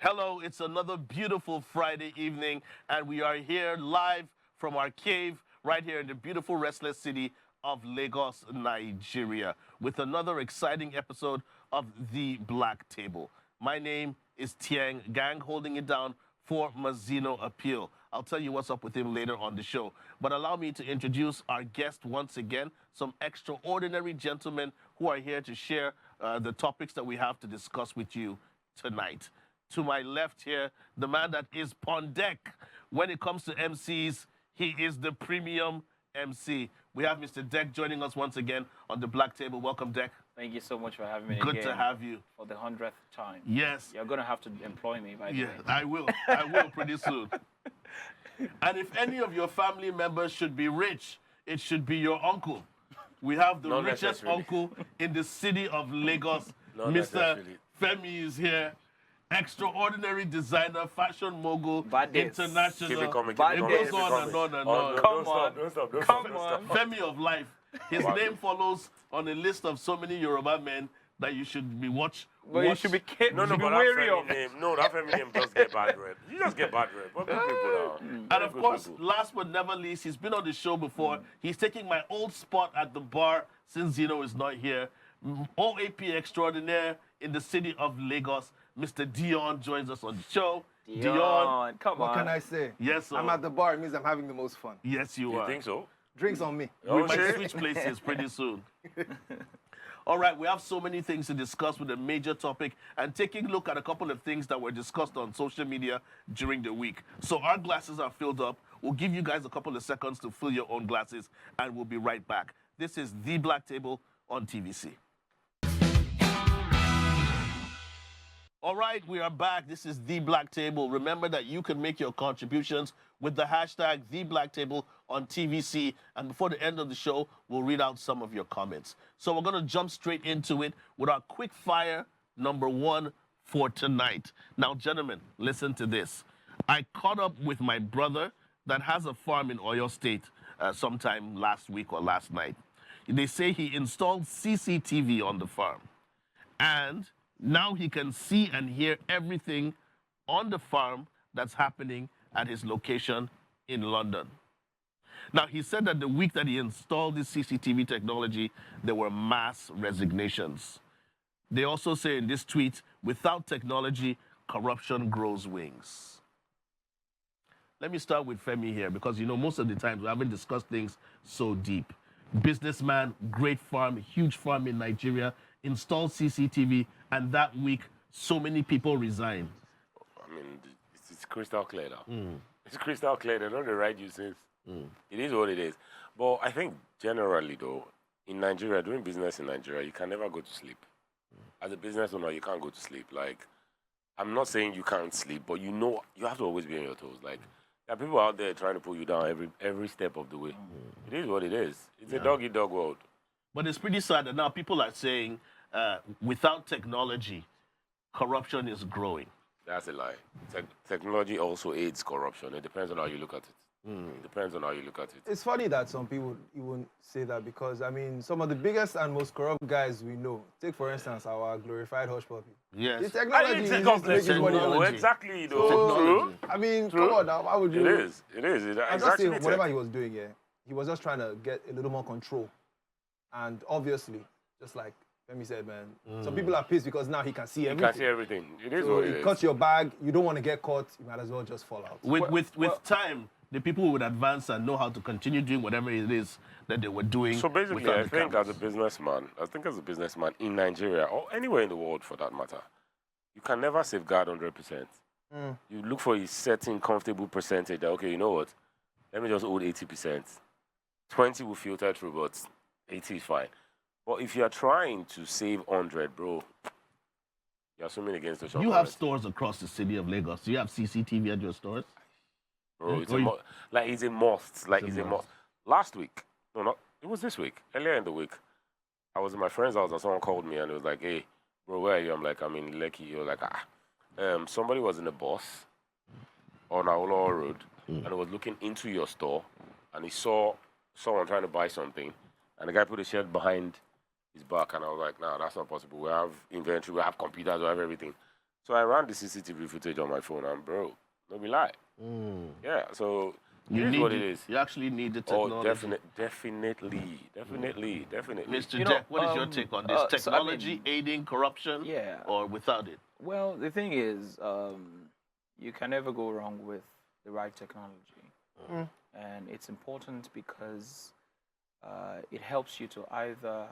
Hello, it's another beautiful Friday evening, and we are here live from our cave right here in the beautiful restless city of Lagos, Nigeria, with another exciting episode of The Black Table. My name is Tiang Gang, holding it down for Mazino Appeal. I'll tell you what's up with him later on the show. But allow me to introduce our guest once again, some extraordinary gentlemen who are here to share the topics that we have to discuss with you tonight. To my left here, the man that is on deck when it comes to MCs, he is the premium MC. We have Mr. Deck joining us once again on the Black Table. Welcome, Deck. Thank you so much for having me Good again. to have you. For the 100th time. Yes. You're going to have to employ me, by the way. I will. I will pretty soon. And if any of your family members should be rich, it should be your uncle. We have the richest uncle in the city of Lagos. Mr. Femi is here. Extraordinary designer, fashion mogul, international. Keep it coming. It goes on and on and on. Don't stop. Femi of life. His name follows on a list of so many Yoruba men that you should be But you should be wary of. That family name does get bad rep. You just get bad rep. What good people are. And of course, last but never least, he's been on the show before. He's taking my old spot at the bar since Zeno is not here. OAP extraordinaire in the city of Lagos. Mr. Dion joins us on the show. Dion, come on. What can I say? Yes, sir. I'm at the bar. It means I'm having the most fun. Yes, you are. You think so? Drinks on me. We might switch places pretty soon. All right, we have so many things to discuss with a major topic and taking a look at a couple of things that were discussed on social media during the week. So our glasses are filled up. We'll give you guys a couple of seconds to fill your own glasses, and we'll be right back. This is The Black Table on TVC. All right, we are back. This is The Black Table. Remember that you can make your contributions with the hashtag TheBlackTableOnTVC. And before the end of the show, we'll read out some of your comments. So we're going to jump straight into it with our quick fire number one for tonight. Now, gentlemen, listen to this. I caught up with my brother that has a farm in Oyo State sometime last week or last night. They say he installed CCTV on the farm. And now he can see and hear everything on the farm that's happening at his location in London. Now, he said that the week that he installed this CCTV technology, there were mass resignations. They also say in this tweet, without technology, corruption grows wings. Let me start with Femi here because, you know, most of the times we haven't discussed things so deep. Businessman, great farm, huge farm in Nigeria, installed CCTV, and that week, so many people resigned. I mean, it's crystal clear now. It's crystal clear. They know the right uses. It is what it is. But I think generally, though, in Nigeria, doing business in Nigeria, you can never go to sleep. As a business owner, you can't go to sleep. Like, I'm not saying you can't sleep, but you know you have to always be on your toes. Like, there are people out there trying to pull you down every step of the way. It is what it is. It's a dog-eat-dog world. But it's pretty sad that now people are saying without technology, corruption is growing. That's a lie. Technology also aids corruption. It depends on how you look at it. It depends on how you look at it. It's funny that some people even say that because, I mean, some of the biggest and most corrupt guys we know, take for instance our glorified hush puppy. Yes. The technology is making money. Exactly, though. True. I mean, come on now, why would you? It is. I'm just saying, whatever he was doing, he was just trying to get a little more control. And obviously, just like Femi said, man, some people are pissed because now he can see everything. He can see everything. It is what it is. Cuts your bag, you don't want to get caught, you might as well just fall out. With time, the people would advance and know how to continue doing whatever it is that they were doing. So basically, I think as a businessman in Nigeria, or anywhere in the world for that matter, you can never safeguard 100%. You look for a certain comfortable percentage that, okay, you know what, let me just hold 80%. 20 will filter through, but 80 is fine. But if you're trying to save 100, bro, you're swimming against the shore. You have stores across the city of Lagos. Do you have CCTV at your stores? Bro, it's a must. It's a must. Last week, it was this week. Earlier in the week, I was at my friend's house and someone called me and it was like, hey, bro, where are you? I'm like, I'm in Lekki. He was like, somebody was in a bus on Aolo Road and was looking into your store and he saw someone trying to buy something and the guy put a shirt behind his back and I was like, nah, that's not possible. We have inventory, we have computers, we have everything. So I ran the CCTV footage on my phone and bro, no be lie. Yeah, so it is what it is. You actually need the Oh, technology. definitely. Mr. You know, Jack, what is your take on this? so I Technology mean, aiding corruption yeah. or without it? Well, the thing is, you can never go wrong with the right technology. And it's important because it helps you to either,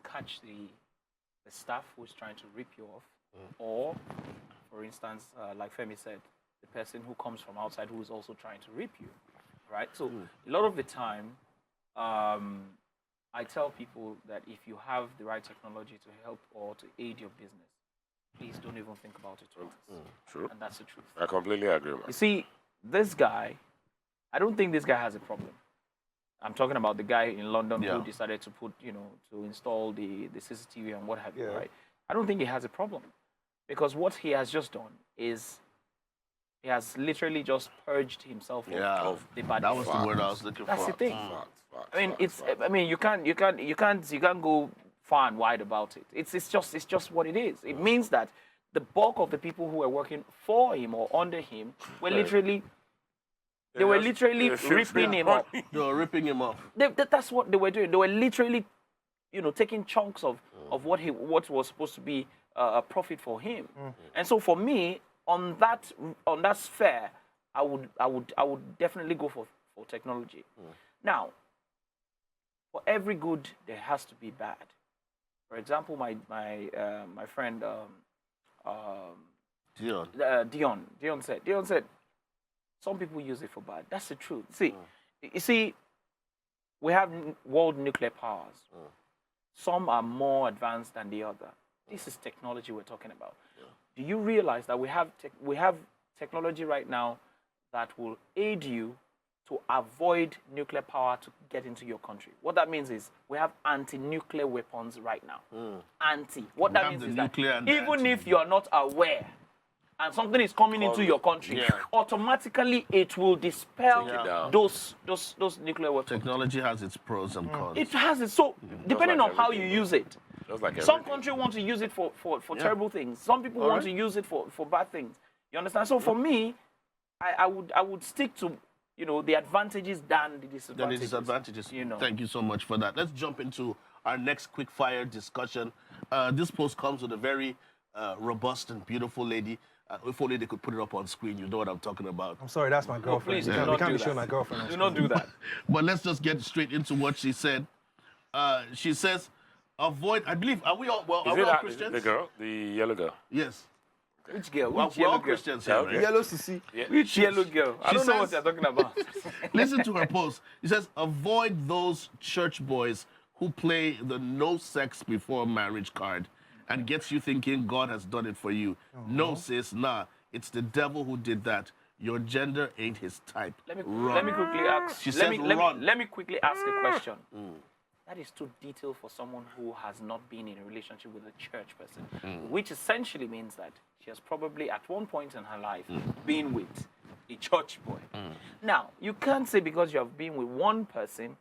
catch the staff who's trying to rip you off, or, for instance, like Femi said, the person who comes from outside who is also trying to rip you, right? So a lot of the time, I tell people that if you have the right technology to help or to aid your business, please don't even think about it twice. True. And that's the truth. I completely agree, man. You see, this guy, I don't think this guy has a problem. I'm talking about the guy in London who decided to put, to install the CCTV and what have you, right? I don't think he has a problem. Because what he has just done is he has literally just purged himself of the bad. That was the word I was looking for. That's the thing. I mean, you can't go far and wide about it. It's just what it is. It means that the bulk of the people who were working for him or under him were literally ripping him off. They were ripping him off. That's what they were doing. They were literally, taking chunks of what was supposed to be a profit for him. And so for me, on that sphere, I would definitely go for technology. Now, for every good, there has to be bad. For example, my friend Dion said, some people use it for bad. That's the truth. You see, we have world nuclear powers. Some are more advanced than the other. This is technology we're talking about. Do you realize that we have technology right now that will aid you to avoid nuclear power to get into your country? What that means is we have anti-nuclear weapons right now. What that means is that even if you are not aware and something is coming into your country, automatically it will dispel those nuclear weapons. Technology has its pros and cons. It has it. So depending on how you use it. Some countries want to use it for terrible things. Some people want to use it for bad things. You understand? So for me, I would stick to the advantages than the disadvantages. Thank you so much for that. Let's jump into our next quick fire discussion. This post comes with a very robust and beautiful lady. If only they could put it up on screen, you know what I'm talking about. I'm sorry, that's my girlfriend. Please, we can't be showing my girlfriend. Do not do that. But let's just get straight into what she said. She says, avoid, I believe, are we all Christians? The girl? The yellow girl? Yes. Which girl? We're all Christians here, right? Yellow CC. Which yellow girl? I don't know what you're talking about. Listen to her post. She says, avoid those church boys who play the no sex before marriage card and gets you thinking God has done it for you. No, sis, nah. It's the devil who did that. Your gender ain't his type. Let me quickly ask. Let me quickly ask a question. That is too detailed for someone who has not been in a relationship with a church person, which essentially means that she has probably at one point in her life been with a church boy. Now, you can't say because you have been with one person,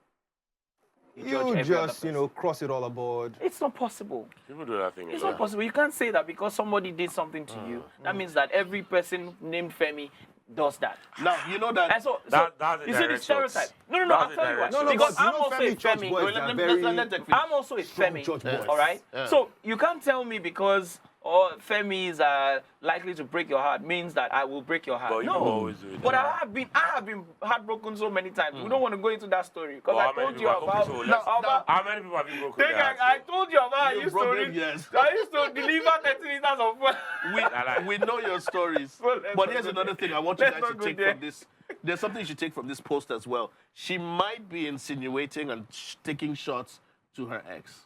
you just, cross it all aboard. It's not possible. People do that thing. It's not possible. You can't say that because somebody did something to you. That means that every person named Femi does that. Now, you know that. And so that's you see the stereotype. No, I'll tell you why. No, because I'm also a Femi. Femi. I'm also a Femi. All right? So you can't tell me because Femis are likely to break your heart means that I will break your heart. But no. But I have been heartbroken so many times. We don't want to go into that story because I told you about how many people have you broken? I told you about I used to deliver 30 liters of food. We know your stories. But here's another thing I want you guys to take from this. There's something you should take from this post as well. She might be insinuating and taking shots to her ex.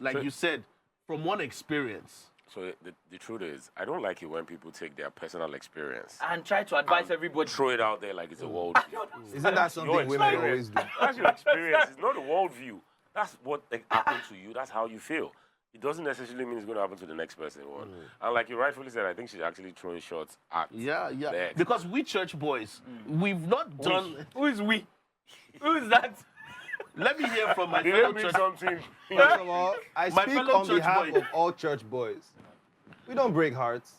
Like you said, from one experience. So the truth is, I don't like it when people take their personal experience and try to advise everybody. Throw it out there like it's a worldview. Isn't that something women always do? That's your experience. It's not a worldview. That's what happened to you. That's how you feel. It doesn't necessarily mean it's going to happen to the next person. And like you rightfully said, I think she's actually throwing shots at the ex. Because we church boys, we've not done... Who is we? Who is that? Let me hear from my fellow church. First of all, I speak on behalf of all church boys. We don't break hearts.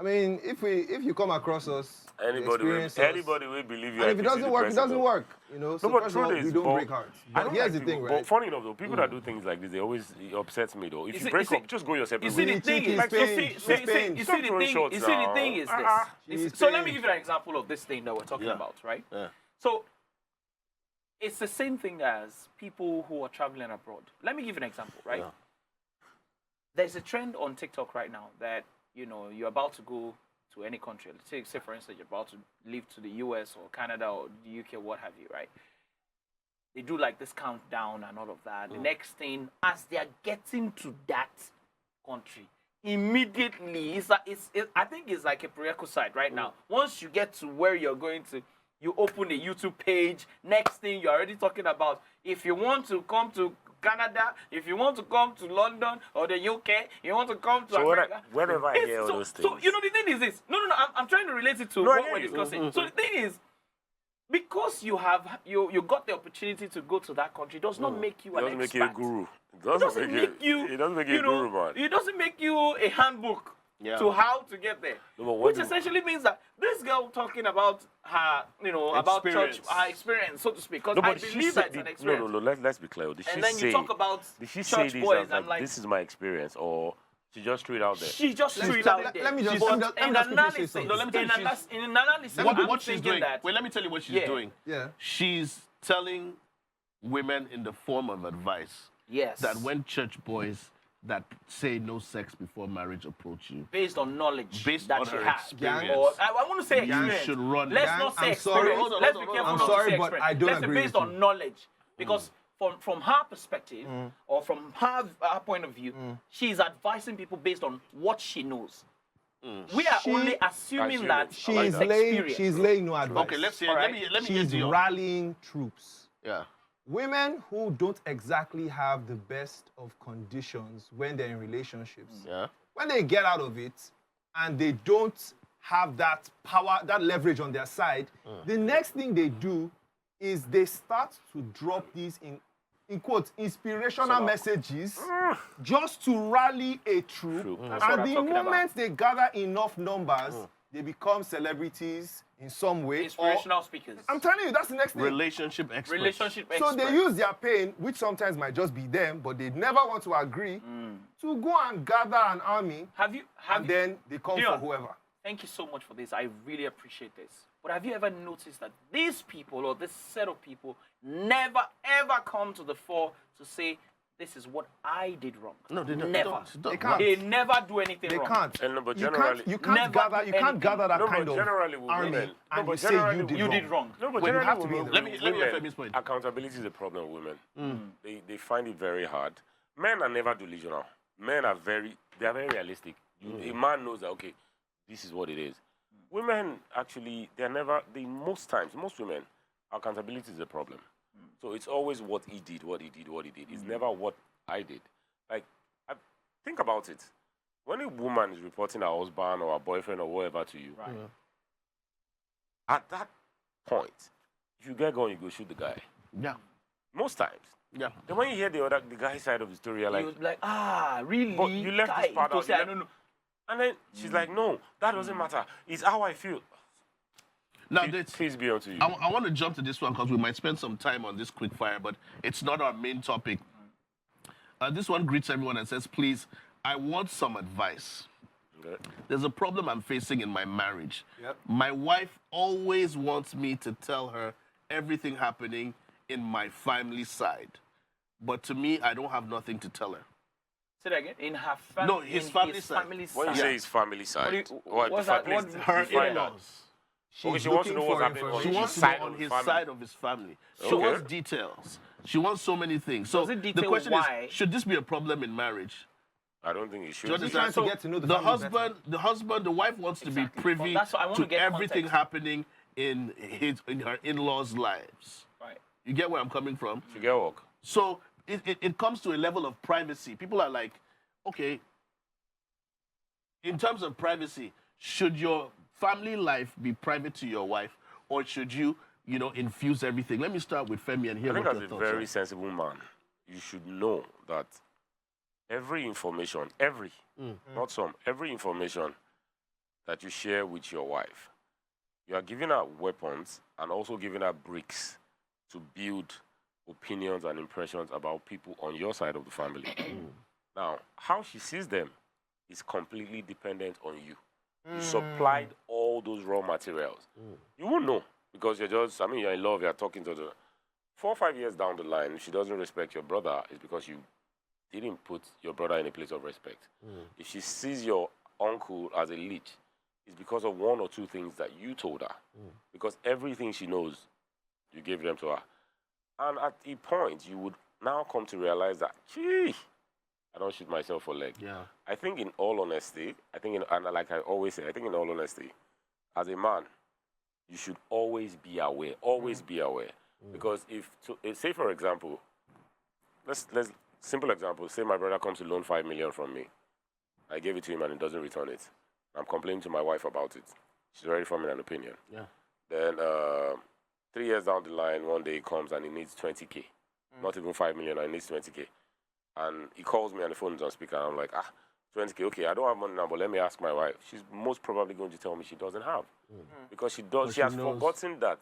I mean, if you come across us, Anybody experience us, anybody will believe you. and if it doesn't work, it doesn't work. You know. So No, but first of all, truth we is, don't but break hearts. I But don't here's like the thing, people, right? But funny enough, though, people that do things like this, they always it upsets me though. If you break up, just go your separate You see, way. the thing is, Like, you see, Stop throwing shots the now. thing is this. So let me give you an example of this thing that we're talking about, right? Yeah. So it's the same thing as people who are traveling abroad. Let me give you an example, right? Yeah. There's a trend on TikTok right now that, you know, you're about to go to any country. Say for instance, you're about to leave to the US or Canada or the UK or what have you, right? They do like this countdown and all of that. The next thing, as they are getting to that country, immediately, I think it's like a prerequisite right now. Once you get to where you're going to, you open a YouTube page. Next thing, you're already talking about if you want to come to Canada, if you want to come to London or the UK, you want to come to America. Whenever I hear all those things. So, you know, the thing is this. No, I'm trying to relate it to what we're discussing. So the thing is, because you got the opportunity to go to that country, does not make you an expert. It doesn't make you a guru. It doesn't make you. It doesn't make you a guru, man. It doesn't make you a handbook to how to get there. No, which essentially means that this girl talking about her, you know, about church, her experience, so to speak. Because I believe that it's an experience. No. Let's be clear. And then you talk about church boys. I'm like, this is my experience, or she just threw it out there. She just threw it out there. Let me just in analysis, what she's doing. Wait, let me tell you what she's doing. Yeah. She's telling women in the form of advice that when church boys that say no sex before marriage approach you, based on knowledge that she has, experience, or I want to say you experience. should run. Let's not say experience. Let's be careful not to say experience. But I don't Let's agree say based with on knowledge, because from her perspective or from her point of view, she's advising people based on what she knows. We are only assuming that she's laying no advice. Okay, let's hear. Let me She's get rallying troops. Yeah. Women who don't exactly have the best of conditions when they're in relationships, when they get out of it and they don't have that power, that leverage on their side, the next thing they do is they start to drop these in quotes, inspirational messages just to rally a troop. And the moment they gather enough numbers, they become celebrities in some way. Inspirational speakers. I'm telling you, that's the next thing. Relationship experts. So they use their pain, which sometimes might just be them, but they never want to agree, to go and gather an army. Then they come for whoever. Thank you so much for this. I really appreciate this. But have you ever noticed that these people or this set of people never ever come to the fore to say, this is what I did wrong? No, they don't. Never. They can't. They never do anything They wrong. can't. And no, but generally, you can't gather that kind of generally with army women. and No, you but say generally you did wrong. No, but When you generally have to be in with the Let me hear Femi's point. Accountability is a problem with women. They find it very hard. Men are never delusional. Men are very realistic. A man knows that, okay, this is what it is. Women, actually, most women, accountability is a problem. So it's always what he did. It's never what I did. Like, think about it. When a woman is reporting her husband or her boyfriend or whatever to you, at that point, if you get going, you go shoot the guy. Yeah. Most times. Yeah. Then when you hear the guy's side of the story, you're like, really? but you left this part out. I don't know. And then she's like, no, that doesn't matter. It's how I feel. Now, Please be on to you. I want to jump to this one because we might spend some time on this quick fire, but it's not our main topic. This one greets everyone and says, please, I want some advice. Okay. There's a problem I'm facing in my marriage. Yep. My wife always wants me to tell her everything happening in my family side. But to me, I don't have nothing to tell her. Say that again. In her family. No, his family side. When you say his family side, what's that? Her in-laws. She wants to know what's happening on She wants to know on his side of his family. She wants details. She wants so many things. So the question is, should this be a problem in marriage? I don't think it should. She's trying to get to know the wife wants to be privy to everything happening in her in-laws' lives. Right. You get where I'm coming from? You get work. So it comes to a level of privacy. People are like, okay, in terms of privacy, should your family life be private to your wife, or should you, infuse everything? Let me start with Femi and hear what your thoughts are. I think as a very sensible man, you should know that every information, every information that you share with your wife, you are giving her weapons and also giving her bricks to build opinions and impressions about people on your side of the family. Now, how she sees them is completely dependent on you. You supplied all those raw materials. You won't know because you're in love, you're talking to the 4 or 5 years down the line, if she doesn't respect your brother, it's because you didn't put your brother in a place of respect. If she sees your uncle as a leech, it's because of 1 or 2 things that you told her. Because everything she knows, you gave them to her. And at a point, you would now come to realize that, gee, I don't shoot myself for leg. Yeah. I think in all honesty, and like I always say, I think in all honesty, as a man, you should always be aware. Always be aware. Because say for example, let's simple example. Say my brother comes to loan 5 million from me. I gave it to him and he doesn't return it. I'm complaining to my wife about it. She's already forming an opinion. Yeah. Then 3 years down the line, one day he comes and he needs 20K. Not even 5 million, and he needs 20K. And he calls me and the phone is on speaker. And I'm like, 20K, okay, I don't have money now, but let me ask my wife. She's most probably going to tell me she doesn't have. Because she has forgotten that.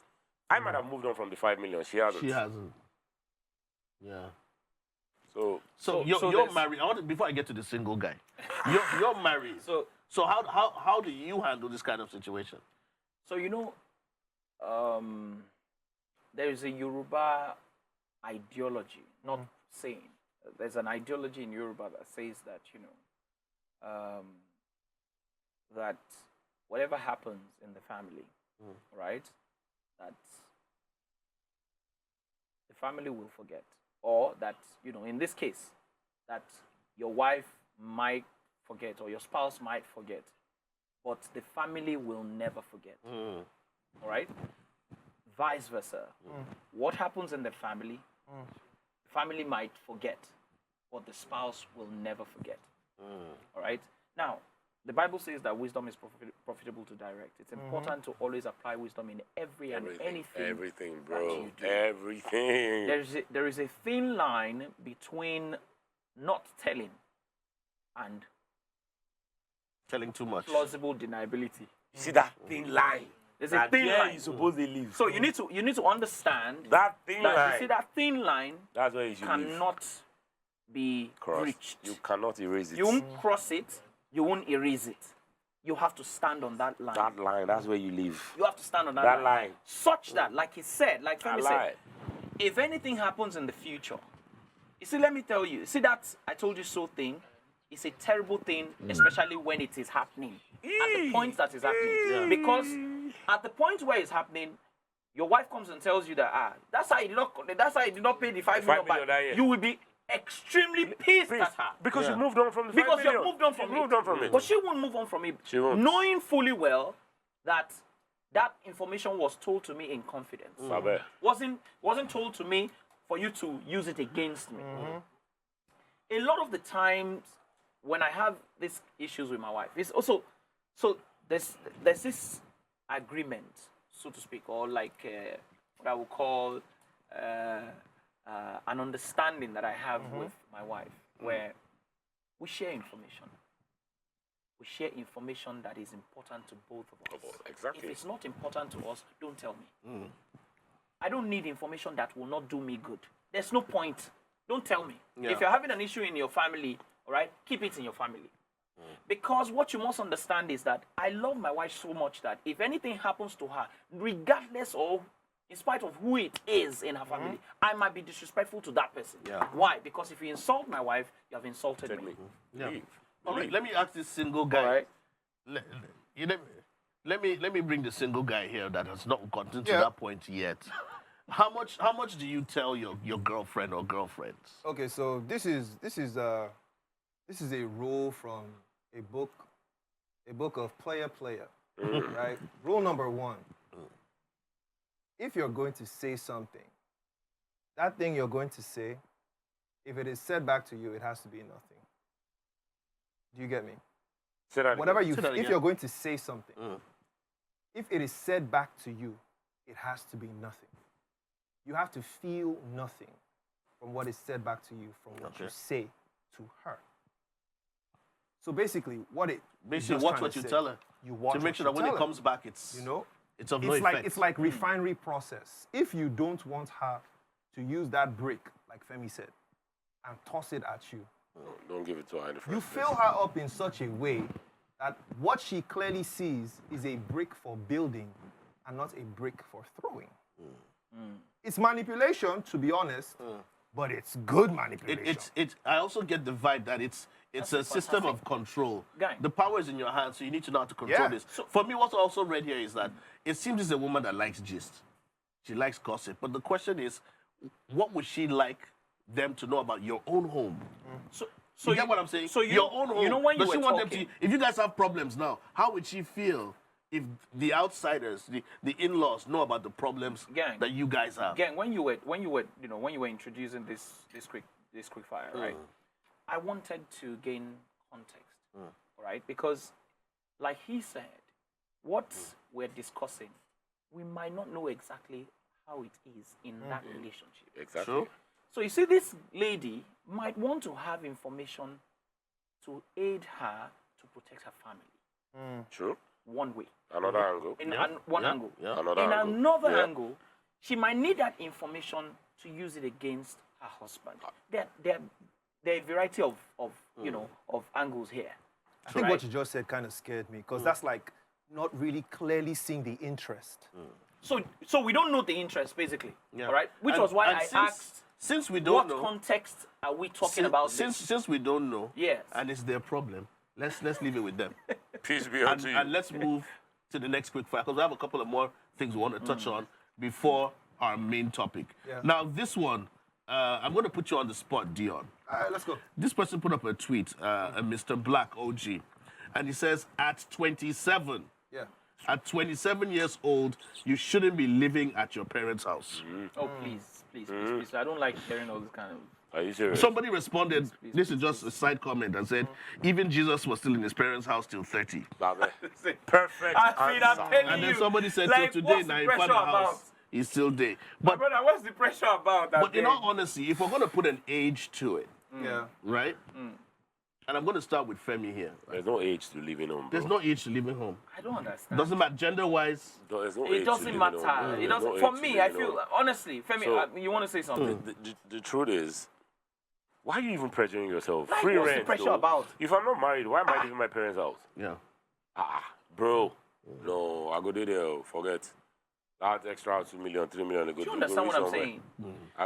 I might have moved on from the 5 million. She hasn't. She hasn't. Yeah. So you're married. Before I get to the single guy, you're married. So how do you handle this kind of situation? So there is a Yoruba ideology, not saying. There's an ideology in Yoruba that says that that whatever happens in the family, right, that the family will forget, or that in this case, that your wife might forget or your spouse might forget, but the family will never forget. All right? Vice versa. What happens in the family, the family might forget, but the spouse will never forget. All right? Now, the Bible says that wisdom is profitable to direct. It's important to always apply wisdom in everything. Everything, bro. That you do. Everything. There is a thin line between not telling and Telling too much. plausible deniability. You see that thin line? There's a thin line. You're supposed to live. So you need to understand that thin line. You see that thin line. That's where you should cannot be breached. You cannot erase it. You won't cross it. You won't erase it. You have to stand on that line. That line, that's where you live. You have to stand on that line. Such that, like he said, like Femi said, if anything happens in the future, you see, let me tell you, see that I told you so thing, it's a terrible thing, especially when it is happening. At the point that it's happening. Because at the point where it's happening, your wife comes and tells you that, that's how you did not pay the 5 million back. You will be extremely pissed at her. Because you moved on from the 5 million. Because you moved on from it. But she won't move on from it. She won't. Knowing fully well that that information was told to me in confidence. Wasn't told to me for you to use it against me. A lot of the times when I have these issues with my wife, it's also, so there's this agreement, so to speak, or like what I would call an understanding that I have with my wife, where we share information. We share information that is important to both of us. Exactly. If it's not important to us, don't tell me. I don't need information that will not do me good. There's no point. Don't tell me. Yeah. If you're having an issue in your family, all right, keep it in your family. Because what you must understand is that I love my wife so much that if anything happens to her, regardless of, in spite of who it is in her family, I might be disrespectful to that person. Yeah. Why? Because if you insult my wife, you have insulted me. Yeah. All right, let me ask this single guy. All right. Let me bring the single guy here that has not gotten to that point yet. How much do you tell your girlfriend or girlfriends? Okay, so this is a rule from a book of Player, right? Rule number 1. If you're going to say something, that thing you're going to say, if it is said back to you, it has to be nothing. Do you get me? Say that Whatever again. if you're going to say something, if it is said back to you, it has to be nothing. You have to feel nothing from what is said back to you, from what you say to her. So basically, Basically, watch what you tell her. You watch to make sure that when it comes back, it's it's of no effect. It's like refinery process. If you don't want her to use that brick, like Femi said, and toss it at you, don't give it to her in the first you place. fill her up in such a way that what she clearly sees is a brick for building and not a brick for throwing. It's manipulation, to be honest, but it's good manipulation. I also get the vibe that it's a system of control. Gang. The power is in your hands, so you need to know how to control this. So for me, what's also read here is that it seems it's a woman that likes gist. She likes gossip. But the question is, what would she like them to know about your own home? So you get what I'm saying? So your own home. You know when you Does were she want them talking, to? If you guys have problems now, how would she feel if the outsiders, the in-laws, know about the problems that you guys have? Again, when you were introducing this quick fire, right? I wanted to gain context, right? Because, like he said, what we're discussing, we might not know exactly how it is in that relationship. Exactly. True. So you see, this lady might want to have information to aid her to protect her family. True. One way. Another angle. In one angle. Yeah. Another angle, she might need that information to use it against her husband. There are a variety of angles here. I think what you just said kind of scared me, because that's like not really clearly seeing the interest. So we don't know the interest, basically. Yeah. All right? Which was why I asked, since we don't know, what context are we talking about this? Since we don't know, Yes. and it's their problem, let's leave it with them. Peace be unto you. And let's move to the next quick fire, because we have a couple of more things we want to touch on before our main topic. Yeah. Now, this one, I'm going to put you on the spot, Dion. Let's go. This person put up a tweet, a Mr. Black OG, and he says, at 27, Yeah. at 27 years old, you shouldn't be living at your parents' house. Oh, please. I don't like hearing all this kind of... Are you serious? Somebody responded, this is just a side comment, and said, even Jesus was still in his parents' house till 30. Perfect answer. And then somebody said, till today, now in father's house, he's still there. But brother, what's the pressure about that? But in all honesty, if we're going to put an age to it, Yeah. right? And I'm going to start with Femi here. There's no age to living home, bro. There's no age to living home. I don't understand. Doesn't matter gender-wise. There's no age It to doesn't living matter. home. It There's doesn't. no For age me, to I living feel home. honestly, Femi, So- you want to say something? The truth is, why are you even pressuring yourself? Like, Free what's the rent, pressure though. about? If I'm not married, why am I leaving my parents' house? Yeah. Bro. No, I go there, forget. That's extra 2 million, 3 million. Do you understand what I'm saying?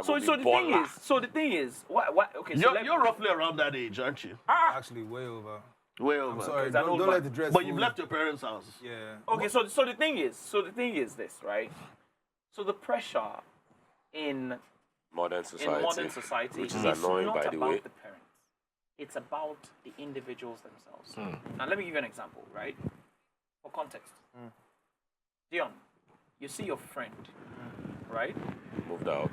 So the thing is, what? Okay, so You're roughly around that age, aren't you? Actually, way over. Way over. I'm sorry, It's an don't old let man. the dress But fool you've you. left your parents' house. Yeah. Okay, so the thing is this, right? So the pressure in Modern society. Which is it's annoying, not by the about way. the parents. It's about the individuals themselves. Now let me give you an example, right? For context. Dion, you see your friend, right? Moved out.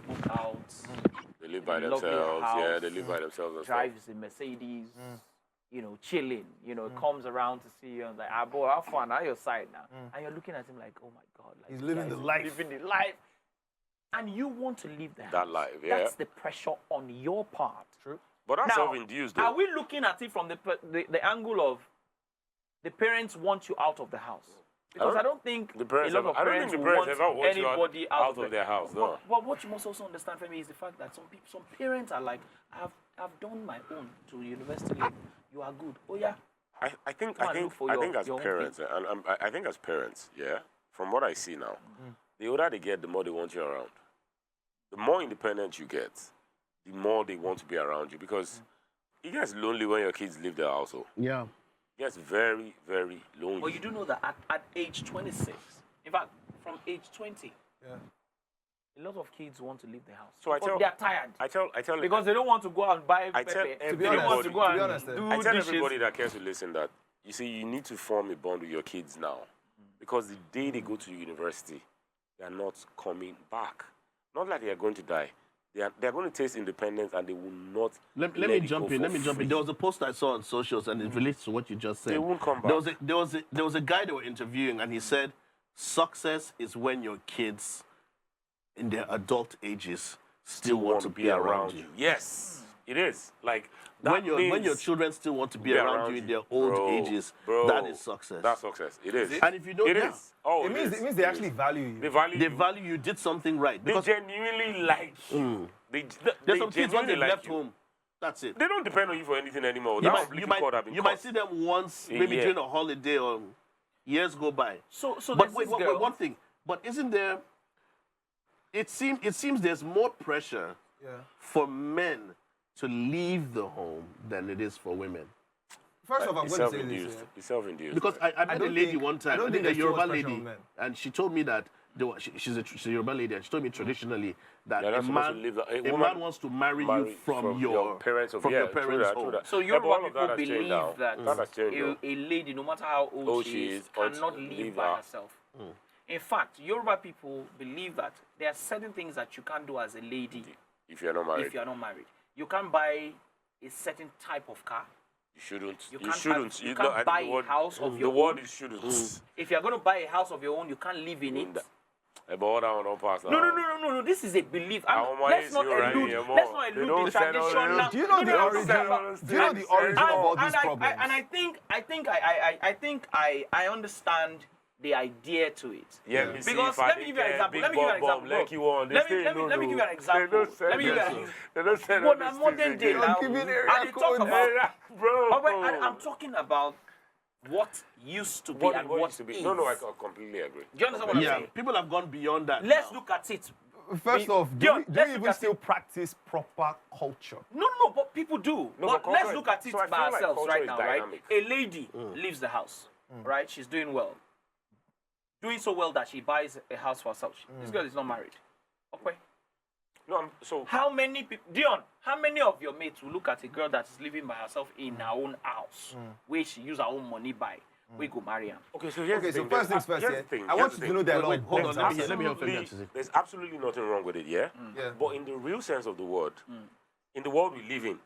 Moved out, They live by lovely themselves. Yeah, house, they live by themselves. And drives a Mercedes, chilling, comes around to see you and like, boy, have fun, on your side now. And you're looking at him like, oh my God. Like, He's this living guy the is life. Living the life. And you want to live that That life, yeah. That's the pressure on your part. True. But that's Now, self-induced, are though. we looking at it from the angle of the parents want you out of the house? Because I don't think The parents a lot of I don't parents think the parents ever want want you anybody out of their house, no. But what you must also understand for me is the fact that some parents are like, I've done my own to university level. You are good. Oh yeah. I think Come and look for as your own parents, I think as parents, yeah, from what I see now, the older they get, the more they want you around. The more independent you get, the more they want to be around you, because it gets lonely when your kids leave their household. Yeah. It gets very, very lonely. But you do know that at age 26, in fact, from age 20, a lot of kids want to leave the house. So Because they're tired. I tell Because they don't want to go out and buy I tell pepper. everybody- They don't want to go to and be honest, do I tell dishes. everybody that cares to listen that, you see, you need to form a bond with your kids now. Because the day they go to university, they are not coming back. Not like they are going to die. They are going to taste independence, and they will not Let me it jump go in. for Let me jump free. in. There was a post I saw on socials, and it relates to what you just said. They won't come back. There was a guy they were interviewing, and he said, "Success is when your kids, in their adult ages, still want to be around you." Yes, it is. Like, when your means children still want to be be around around you in you. their old Bro, ages, bro, that is success. That's success. It is. And if you don't, It yeah, is. Oh, It means they It actually is. value you. They value they you. value you did something right. They Because genuinely like you. there's some kids when genuinely they've like left you. home, that's it. They don't depend on you for anything anymore. You That might, umbilical cord have been you cut. might see them once, A maybe year. during a holiday or years go by. So But there's wait, this girl. one thing. But isn't there? It seems there's more pressure for men to leave the home than it is for women. First off, I'm It's going to say this. self-induced. It's self-induced. Because I met a don't lady think- one time, I don't I think think a there's too much Yoruba pressure lady, on men. and she told me that she's a Yoruba lady, and she told me traditionally that You're a not supposed to man, leave the- a a woman man wants to marry you from your parents of from yeah, your parents' true home. that. So Yeah, but Yoruba all of people that has changed believe now. that That has changed now. a lady, no matter how old she is, cannot live by herself. In fact, Yoruba people believe that there are certain things that you can't do as a lady If you're not married, if you are not married. You can't buy a certain type of car. you shouldn't. You You can't shouldn't. have- you know, can't I think buy the a word- house of The your word own. is shouldn't. If you're going to buy a house of your own, you can't live in it. But all that one don't pass now. No. This is a belief. Let's not Elude the traditional. Do you know the No, origin? Do you know the origin of all these problems? I think I understand the idea to it. Yeah, Because let me give you an example. Let me give you an example. Let me give you an example. Let me give you an example. But on modern day now, give me the and they talk about. bro. But wait, I'm talking about what used to be and what used to be. is. No, I completely agree. Do you understand what I'm Yeah, saying? people have gone beyond that. Let's now. look at it. First off, do Dion, you let's even look at still it. practice proper culture? No, but people do. No, but but let's culture look is- at it so I by feel like ourselves culture right is now, dynamic. right? A lady leaves the house, right? She's doing well. Doing so well that she buys a house for herself. This girl is not married. Okay. No, so How many people, Dion, how many of your mates will look at a girl that is living by herself in her own house, where she use her own money buy, we go marry her? okay, so here's Okay, the so thing. first things first, Here's yeah. the thing, I here's want the you to thing. know there are a lot Wait, of hold bumps on, outside. let me help you. There's absolutely nothing wrong with it, yeah? Yeah. But in the real sense of the word, in the world we live in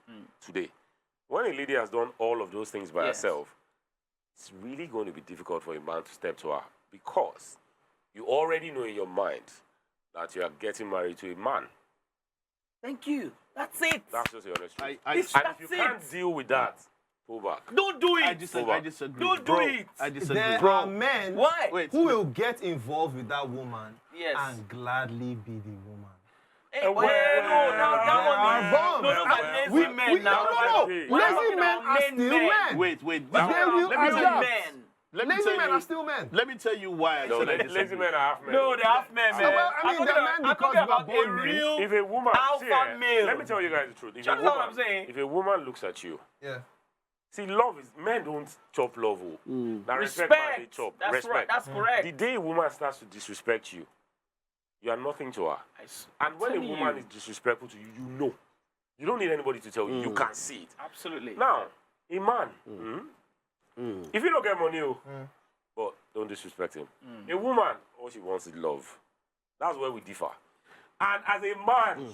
today, when a lady has done all of those things by Yes. herself, it's really going to be difficult for a man to step to her because you already know in your mind that you are getting married to a man. Thank you. That's it. That's just the honest truth. I And That's if you can't it. deal with that, pull back. Don't do it. disagree. Don't do Bro, it. I disagree. There are men Why? Wait, who will get involved with that woman Yes. and gladly be the woman. Hey, well, that one are is bombs. no, look at lazy men now. No. Lazy Lazy men are still men. wait. They will let me tell adapt. men. Let me Lazy tell men you. are still men. Let me tell you why I No, said I lazy disagree. men are half men. No, they have men, man. well, I mean, they're men I'm because talking we are about a born men. real. If a woman, Alpha see, male. let me tell you guys the truth. If You a understand what woman, I'm saying? if a woman looks at you, Yeah. see, love is men don't chop love. Now respect, man, they Respect. chop. That's respect. right. That's correct. The day a woman starts to disrespect you, you are nothing to her. And when a telling woman you. is disrespectful to you, you know. You don't need anybody to tell you. You can see it. Absolutely. Now, a man, if you don't get money, but don't disrespect him. A woman, all she wants is love. That's where we differ. And as a man,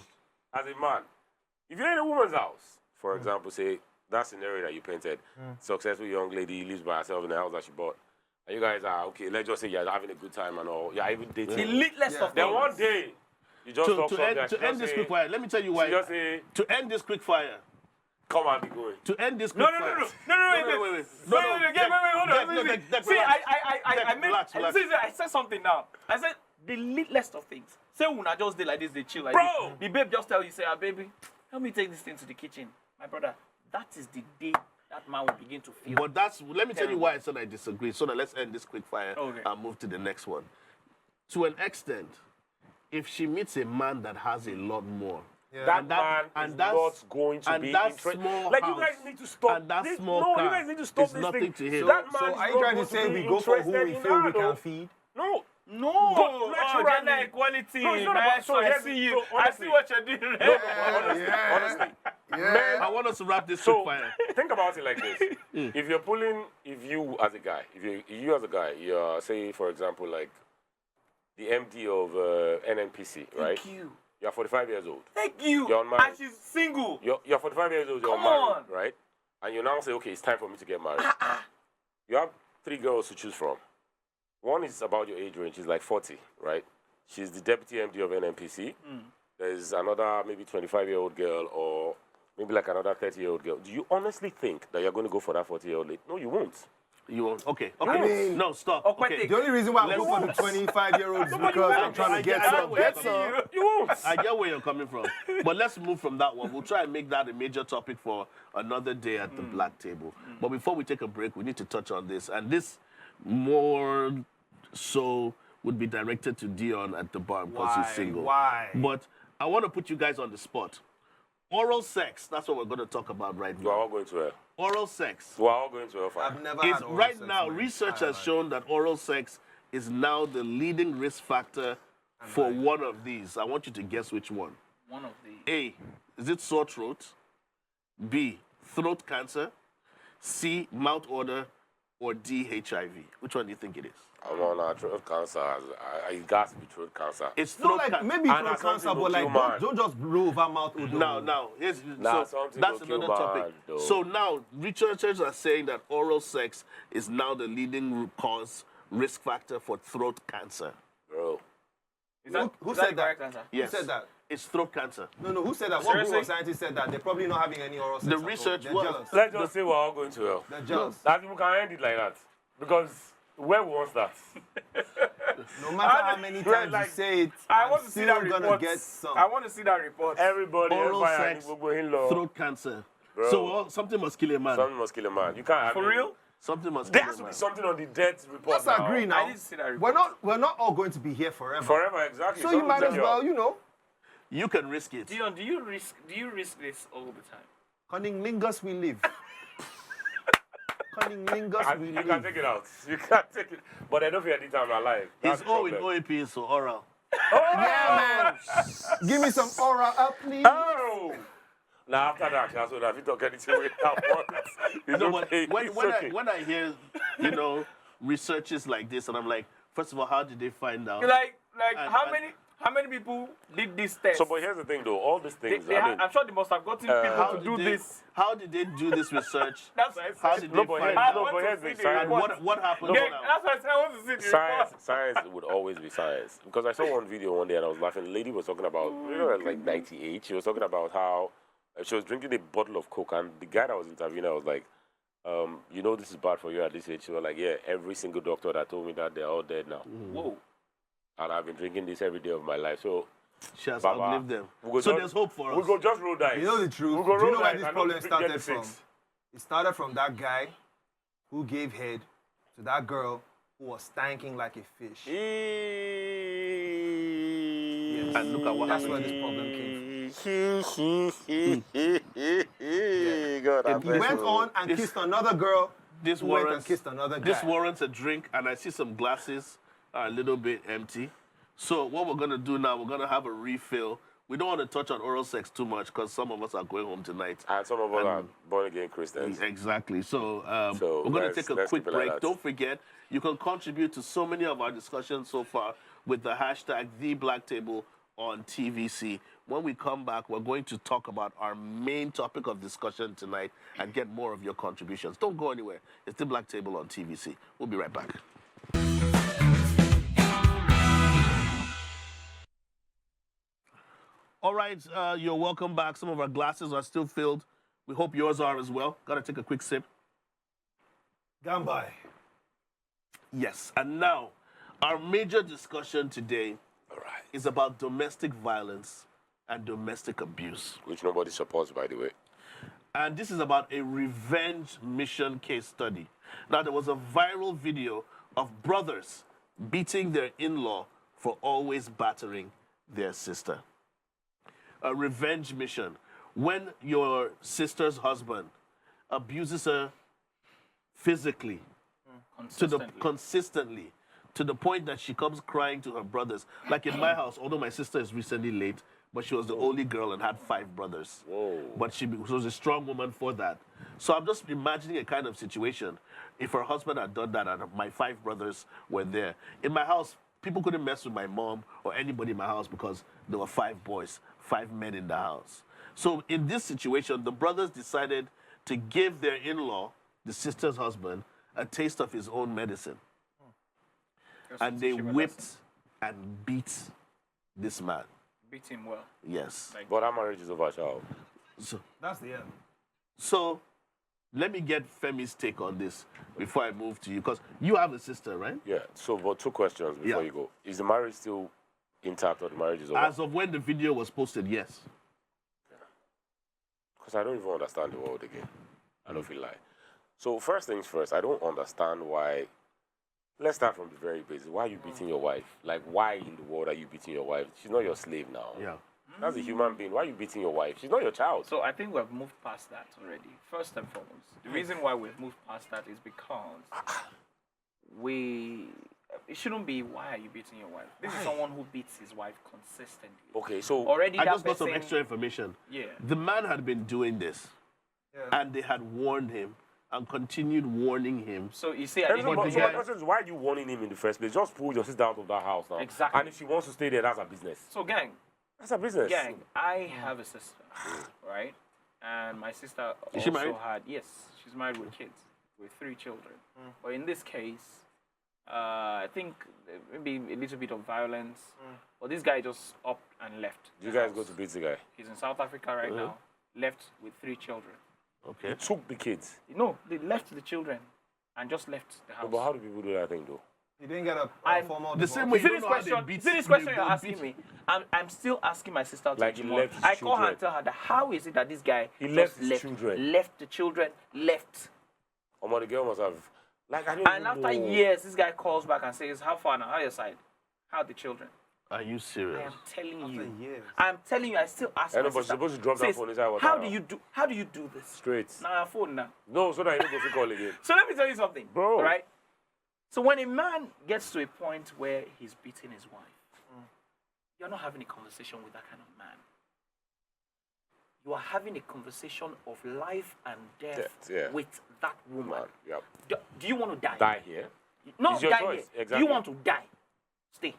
if you're in a woman's house, for example, say that scenario that you painted, successful young lady lives by herself in the house that she bought, and you guys are okay. Let's just say you're having a good time and all. You're even dating. The littlest of Then things. one day, you just stop To end this quick fire, let me tell you why. just say, To end this quick fire. come and be going. To end this No, quick no, fire. wait. Wait. Hold on. See, Relax. I said something now. I said the littlest of things. Say when I just did like this, they chill like Bro! this. The babe just tell you, say, baby, help me take this thing to the kitchen. My brother, that is the day that man will begin to feel. But let me tell you why I said I disagree. So that let's end this quick fire Okay. and move to the next one. To an extent, if she meets a man that has a lot more, That man is not going to be interested. Like, you guys need to stop. And that this. small No, car you guys need to stop is this nothing thing. to him. That man So is are you not trying to going say be we go for who interested we in feel we her, can though. feed? No, naturally. gender equality. No, it's not man. about- so So I here's see the- you. so I honestly- see what you're doing. Honestly, I want us to wrap this quick so fire. think about it like this: if you as a guy, you're say for example like the MD of NNPC, right? Thank you. You're 45 years old. Thank you. You're unmarried. And she's single. You're 45 years old. You're Come married, on. right? And you now say, okay, it's time for me to get married. You have 3 girls to choose from. One is about your age range. She's like 40, right? She's the deputy MD of NNPC. There's another maybe 25-year-old girl or maybe like another 30-year-old girl, do you honestly think that you're going to go for that 40-year-old lady? No, you won't. You won't. Okay. I mean, no, stop. Okay. The only reason why I go for the 25-year-olds is because I'm trying to get some. Get some. You won't. I get where you're coming from. But let's move from that one. We'll try and make that a major topic for another day at the Black Table. But before we take a break, we need to touch on this. And this more so would be directed to Dion at the bar because he's single. Why? But I want to put you guys on the spot. Oral sex, that's what we're going to talk about right You are now. all going to hell. Oral sex. You are all going to hell. I've never Is had oral right sex now, in my research entire has life. shown that oral sex is now the leading risk factor for one of these. I want you to guess which one. One of the. A, is it sore throat? B, throat cancer? C, mouth odor? Or D, HIV? Which one do you think it is? I'm on throat cancer. It got to be throat cancer. It's No, throat like cancer. maybe And throat that's cancer, something but to like kill man. don't just blow over mouth odor. Now, here's, Nah, so something that's will kill another topic. man, though. So now, researchers are saying that oral sex is now the leading cause risk factor for throat cancer. Bro. Who is said the that? correct answer? Yes. Who said that? It's throat cancer. No, who said that? What group Seriously? of scientists said that? They're probably not having any oral sex. The at all. research They're was- jealous. Let's just say we're all going to hell. They're jealous. That people can end it like that. Because where we want that? No matter how many times like, you say it, I I'm want to see still that gonna report. get some. I want to see that report. Everybody, Oral everybody, sex, and people in-law. throat cancer. Bro. So something must kill a man. Something must kill a man. You can't. For real? Something must There kill has a to man. be something on the death report. Let's agree I now. didn't see that report. We're not all going to be here forever. Forever, exactly. So you Something might take as you well, out. you know. You can risk it. Dion, do you risk this all the time? Cunnilingus we live. Cunnilingus we You live. can take it out. You can't take it. But I don't feel any time alive. It's That's the O in problem. OAP, so oral. Yeah, man. Give me some oral up, please. Oh! Now after that, that's what if you talk anything with that one. It's No, but okay. when, It's when, okay. when I hear, researches like this, and I'm like, first of all, how did they find out? Like And- how many people did this test? So, but here's the thing, though. All these They, things. they I had, mean, I'm sure they must have gotten people to do this. How did they do this research? That's what I said. How did they No, but find here's- I out? no, want but to here's see the the science. And report. what happened Yeah, now? that's what I said. I want to see the Science, report. science would always be science. Because I saw one video one day and I was laughing. The lady was talking about, like 98. She was talking about how she was drinking a bottle of Coke, and the guy that was interviewing her was like, this is bad for you at this age. She was like, yeah, every single doctor that told me that, they're all dead now. Whoa. And I've been drinking this every day of my life. So, She has Baba, outlived them. we go So just- there's hope for us. we go just roll dice. You know the truth. We go Do you roll know where dice this and problem don't get started the from? six. It started from that guy who gave head to that girl who was stanking like a fish. And look at what That's happened. where this problem came God, I It He bless went you. on and This- kissed another girl This who went and warrants, kissed another guy. this warrants a drink, and I see some glasses are a little bit empty. So what we're going to do now, we're going to have a refill. We don't want to touch on oral sex too much because some of us are going home tonight. And some of us are born again Christians. Exactly. So, So we're going to let's- take a let's quick keep it like break. that. Don't forget, you can contribute to so many of our discussions so far with the hashtag TheBlackTableOnTVC. When we come back, we're going to talk about our main topic of discussion tonight and get more of your contributions. Don't go anywhere. It's The Black Table on TVC. We'll be right back. All right, you're welcome back. Some of our glasses are still filled. We hope yours are as well. Got to take a quick sip. Gambai. Yes, and now our major discussion today is about domestic violence and domestic abuse. Which nobody supports, by the way. And this is about a revenge mission case study. Now, there was a viral video of brothers beating their in-law for always battering their sister. A revenge mission. When your sister's husband abuses her physically, consistently, to the point that she comes crying to her brothers. Like in my house, although my sister is recently late, but she was the only girl and had 5 brothers. Whoa. But she was a strong woman for that. So I'm just imagining a kind of situation if her husband had done that and my 5 brothers were there. In my house, people couldn't mess with my mom or anybody in my house because there were 5 boys, 5 men in the house. So in this situation, the brothers decided to give their in-law, the sister's husband, a taste of his own medicine. And they whipped and beat this man. Beat him well. Yes. But our marriage is over, child. So, That's the end. so let me get Femi's take on this before I move to you, because you have a sister, right? Yeah. So, but 2 questions before Yeah. you go. Is the marriage still intact or the marriage is over? As of when the video was posted, yes. Because I don't even understand the world again. I don't feel like. So first things first, I don't understand why. Let's start from the very basic. Why are you beating your wife? Like, why in the world are you beating your wife? She's not your slave now. Yeah. That's a human being. Why are you beating your wife? She's not your child. So I think we've moved past that already. First and foremost, the reason why we've moved past that is because it shouldn't be why are you beating your wife. This is someone who beats his wife consistently. Okay, so Already I that just got some person- extra information. Yeah. The man had been doing this, and they had warned him and continued warning him. So you see, I And didn't so, the so my guy- question is, why are you warning him in the first place? Just pull your sister out of that house now. Exactly. And if she wants to stay there, that's her business. So gang, That's her business. I have a sister, right? And my sister Is she also married? had, yes, she's married with kids, with 3 children. But in this case, I think maybe a little bit of violence. But this guy just up and left. You the guys go house. to beat the guy. He's in South Africa right now, left with 3 children. Okay. He took the kids. No, they left the children and just left the house. But how do people do that thing, though? He didn't get a I'm- formal The divorce. same way See you this don't know how they question, beat. see this question they you're asking beat- me. I'm still asking my sister to Like he tomorrow. left his I call her and children. tell her that how is it that this guy He just left his left, children. left the children, left. Oh, the girl must have. Like, I don't And even after know. years, this guy calls back and says, how far now? How your side? How are the children? Are you I serious? am telling After you. years. I'm telling you, I still ask I my know, but sister. you're supposed to drop that says, phone inside water how now. do you do this? Straight. Now your phone now. No, so that you don't go to call again. So let me tell you something, Bro. Right? So when a man gets to a point where he's beating his wife, you're not having a conversation with that kind of man. You are having a conversation of life and death Death, yeah. with that woman. Man, yep. Do you want to die? Die here. No, It's your die choice, here. exactly. Do you want to die? Stay.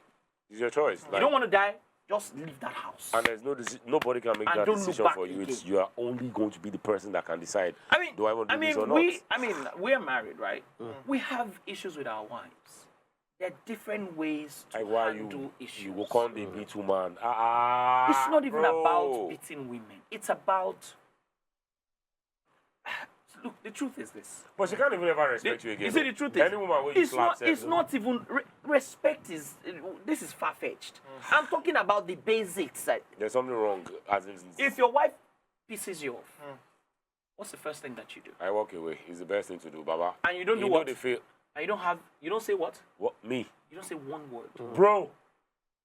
It's your choice. You don't want to die? Just leave that house. And there's nobody can make And that don't look decision back for you. It's again. you are only going to be the person that can decide. I mean, do I want to do this or not? we're married, right? We have issues with our wives. There are different ways to Like, why handle issues. you will call the beat woman. It's not even bro. about beating women. It's about. Look, the truth is this. But she can't even ever respect you again. You see, the truth is, Any woman when you it's slap not. says It's no. not even respect. Is this is far fetched? I'm talking about the basics. There's something wrong. As in, If your wife pisses you off, what's the first thing that you do? I walk away. It's the best thing to do, Baba. And you don't do know what? They feel, And you don't say what? what? Me. You don't say one word. Bro.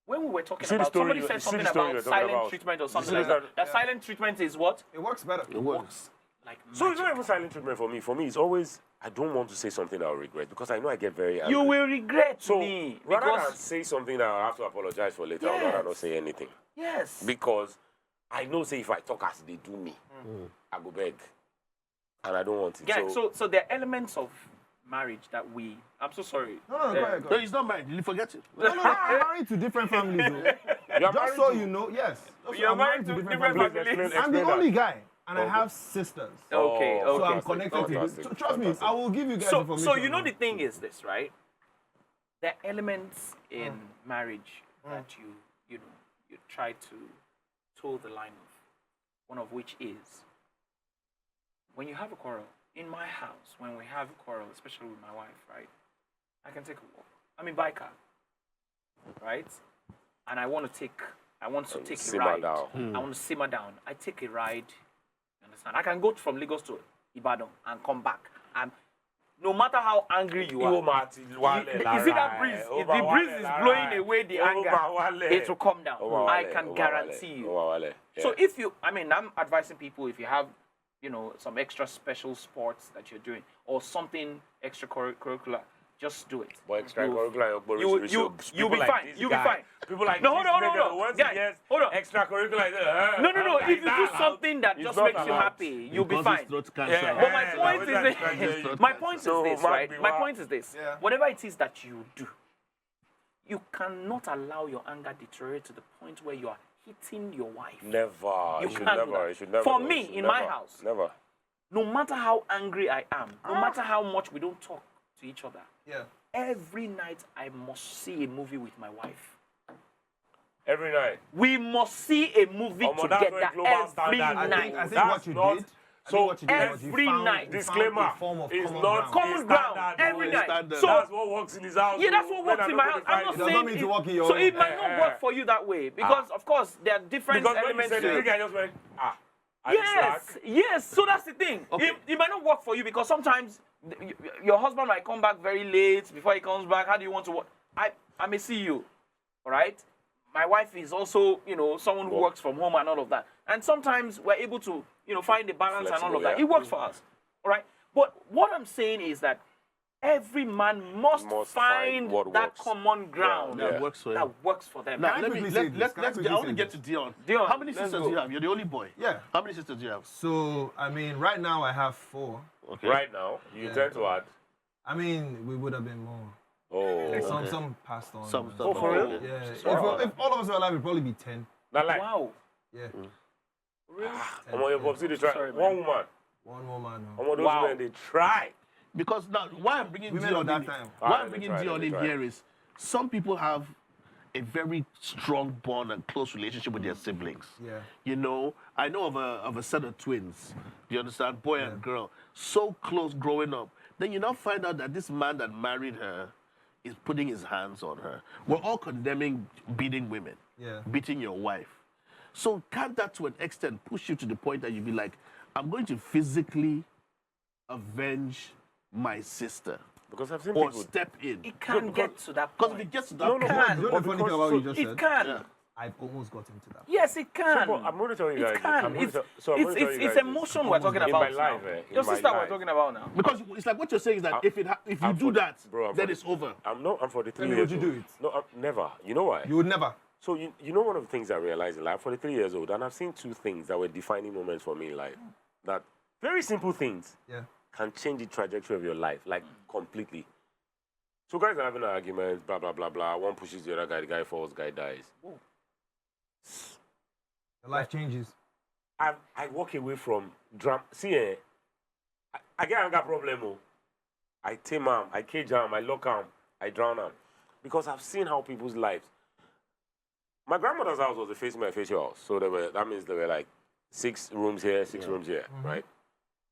When we were talking See the about, story somebody you- said you see something the story about you're talking silent about? treatment or see something the like that. story- That silent treatment is what? It works better. It works. Like So it's not magic. even silent treatment for me. For me, it's always, I don't want to say something I'll regret because I know I get very angry. You will regret So me rather than because say something that I'll have to apologize for later, I'd rather Yes. not say anything. yes. Because I know, say, if I talk as they do me, I go beg. And I don't want it. Yeah, so there are elements of marriage that we. I'm so sorry. No, go ahead. Go No, ahead. he's not married. You forget it. No, I'm married to different families. Though. You're Just so you know, yes. You're married to different families. Explain I'm the that. only guy, and I Okay. have sisters. Okay, Oh, So okay. I'm connected to fantastic, this. Trust me, fantastic. I will give you guys So information. you know the thing is this, right? There are elements in marriage that you try to toe the line of. One of which is when you have a quarrel. In my house, when we have a quarrel, especially with my wife, right? I can take a walk. I mean, by car, right? And I want to take a simmer ride. down. I want to simmer down. I take a ride. You understand? I can go from Lagos to Ibadan and come back. And no matter how angry you are, You you see that breeze? If the breeze is blowing away the anger, it will come down. I can guarantee you. So if you, I mean, I'm advising people if you have, some extra special sports that you're doing or something extracurricular, just do it. But extracurricular, you'll be fine. You'll be fine. People like No, this hold on, nigga, hold on. once Guys, he gets hold on. extracurricular, No. like If you do that, something that it's just not makes you allowed. happy, you'll be Because fine. it's throat cancer. Yeah. But my Yeah, point yeah, is yeah. this. My point is So, this, man, right? be My wild. point is this. Yeah. Whatever it is that you do, you cannot allow your anger deteriorate to the point where you are hitting your wife. Never. You It should can't do never. that. It should never. For do. me, It should in my never. house. Never. No matter how angry I am, no matter how much we don't talk to each other, Yeah. every night I must see a movie with my wife. Every night. We must see a movie Omo, that's together where global every standard night. I think That's what you not- did. so was you every found, night. you found Disclaimer, a form of is common not ground. Common a ground standard, every no. night. Standard. So That's what works in his house. yeah, that's oh. what Men works are in not my gonna house. I'm find not it. does not saying mean to work in your so own. it might not work for you that way because of course there are different Because when you elements said to it, it. I just went, are you Yes, slack? yes. So that's the thing. Okay. It might not work for you because sometimes your husband might come back very late. Before he comes back, how do you want to work? I may see you, all right? My wife is also, someone who works from home and all of that. And sometimes we're able to, find the balance and all of Flexible, that. yeah. It works for us, all right? But what I'm saying is that every man must find what that works. common ground Yeah. That works for that him. works for them. Now, I let's quickly say this? Can I quickly I want to say get to this? Dion. Dion, How many let's sisters go. do you have? You're the only boy. Yeah. How many sisters do you have? So, I mean, right now I have 4. Okay. Right now, you intend to add. I mean, we would have been more. Oh. Some passed on. Some. Oh, for real? Okay. Yeah. If Wow. all of us were alive, it'd probably be 10. Not like, Wow. Yeah. Really? Omo, your popsy, they try. Sorry, One man. woman. One woman. Omo, those Wow. men, they try. Because now, why I'm bringing Women Dion of that in, time. why Ah, I'm let me bringing try, Dion let me in try. here is some people have a very strong bond and close relationship with their siblings. Yeah. I know of a set of twins. Do you understand? Boy and girl, so close growing up. Then you now find out that this man that married her is putting his hands on her. We're all condemning beating women, beating your wife. So can't that to an extent push you to the point that you'd be like, I'm going to physically avenge my sister Because I've seen or people. step in? It can't get to that Because if point. it gets to that No, point, no, You know the But funny thing because- about what you just It said? can. Yeah. I've almost gotten to that. Yes, it can. So, I'm going to tell you guys. It can. I'm going It's, to tell- so I'm going to tell you it's guys emotion we're talking in about my life, now. in Your my sister we're life. talking about now. because it's like what you're saying is that if you I'm do for- that, bro, I'm then for- it's over. I'm 43 Tell me, years would you old. do it? No, never. You know why? You would never. So you know one of the things I realized in life, 43 years old, and I've seen 2 things that were defining moments for me in life. That very simple things Yeah. can change the trajectory of your life, like completely. So guys are having an argument, blah, blah, blah, blah. One pushes the other guy, the guy falls, guy dies. Your life changes. I walk away from drama. See, I get anger problem. Oh. I tame him, I cage him, I lock him, I drown him. Because I've seen how people's lives. My grandmother's house was a facial house. So that means there were like 6 rooms here, 6 rooms here, right?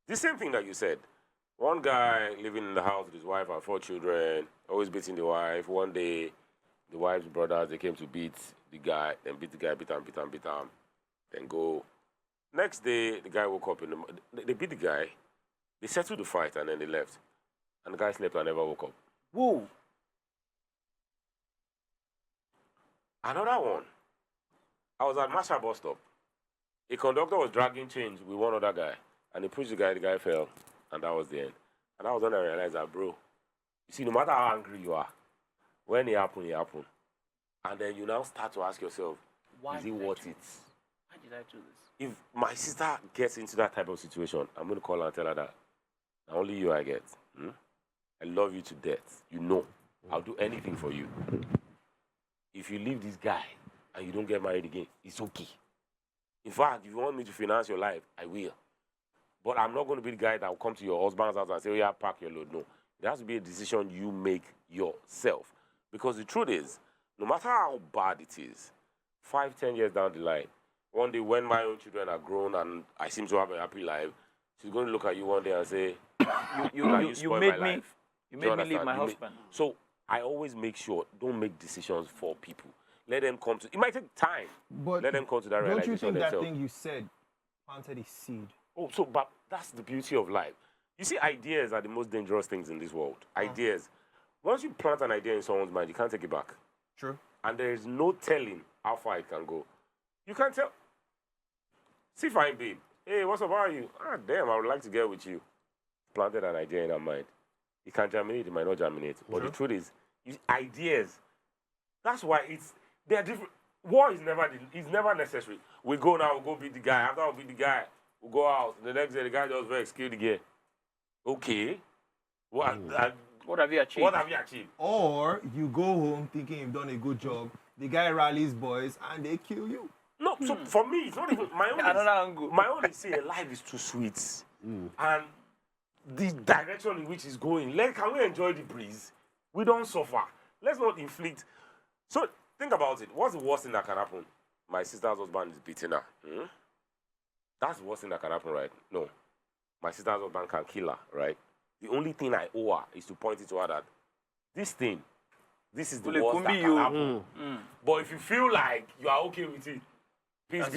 The same thing that you said. One guy living in the house with his wife and 4 children, always beating the wife. One day, the wife's brothers, they came to beat the guy, then beat the guy, beat him, then go. Next day, the guy woke up they beat the guy, they settled the fight, and then they left. And the guy slept and never woke up. Whoa. Another one. I was at Masha bus stop. A conductor was dragging change with one other guy, and he pushed the guy fell, and that was the end. And that was when I realized that, bro, you see, no matter how angry you are, when it happened, it happened. And then you now start to ask yourself, is it worth it? Why did I do this? If my sister gets into that type of situation, I'm going to call her and tell her that only you I get. I love you to death. You know, I'll do anything for you. If you leave this guy and you don't get married again, it's okay. In fact, if you want me to finance your life, I will. But I'm not going to be the guy that will come to your husband's house and say, oh yeah, pack your load. No. It has to be a decision you make yourself. Because the truth is, no matter how bad it is, 5, 10 years down the line, one day when my own children are grown and I seem to have a happy life, she's going to look at you one day and say, You spoiled made my me. life. You Do you made me leave understand? my You husband. So I always make sure, don't make decisions for people. Let them come to, it might take time. But Let them come to that don't realization you think that themselves. thing you said planted a seed? Oh, but that's the beauty of life. You see, ideas are the most dangerous things in this world. Ideas. Once you plant an idea in someone's mind, you can't take it back. True. And there is no telling how far it can go. You can't tell. See, fine, babe. Hey, what's up? How are you? Ah, damn, I would like to get with you. Planted an idea in her mind. It can germinate, it might not germinate. But the truth is, ideas, that's why they're different. War is never necessary. We go now, we'll go beat the guy. After we beat the guy, we'll go out. The next day, the guy just vex, kill the guy. Okay. What have you achieved? What have you achieved? Or you go home thinking you've done a good job, the guy rallies boys and they kill you. No, so for me, it's not even my own. Another angle. My own is saying life is too sweet, and the direction in which it's going. Can we enjoy the breeze? We don't suffer. Let's not inflict. So think about it. What's the worst thing that can happen? My sister's husband is beating her. That's the worst thing that can happen, right? No. My sister's husband can kill her, right? The only thing I owe her is to point it to her that this is the worst that can happen. But if you feel like you are okay with it, peace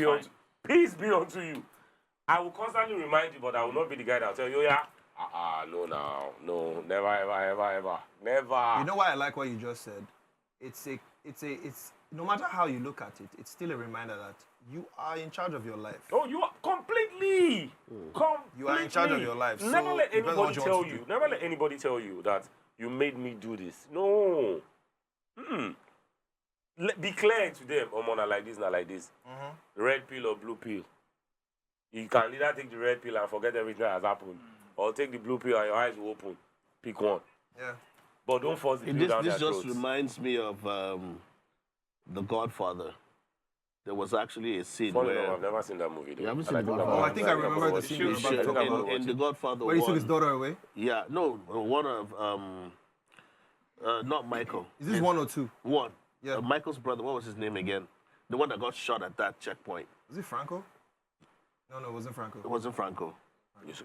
be unto you. I will constantly remind you, but I will not be the guy that will tell you, no, never, ever, never. You know why I like what you just said? It's no matter how you look at it, it's still a reminder that you are in charge of your life. Oh, you are completely. You are in charge of your life. Never so let anybody tell you. Never let anybody tell you that you made me do this. No. Be clear to them. Oh, not like this, not like this. Red pill or blue pill. You can either take the red pill and forget everything that has happened, or take the blue pill and your eyes will open. Pick one. Yeah. But don't force the pill down their This throats. just reminds me of The Godfather. There was actually a scene Funny where... enough, I've never seen that movie. You haven't And seen The think Godfather? Oh, I think I remember the scene. You should. In The Godfather Where he took 1, his daughter away? Yeah, no, one of... not Michael. Is this 1 or 2? One. Yeah. Michael's brother, what was his name again? The one that got shot at that checkpoint. Was it Franco? No, it wasn't Franco. It wasn't Franco.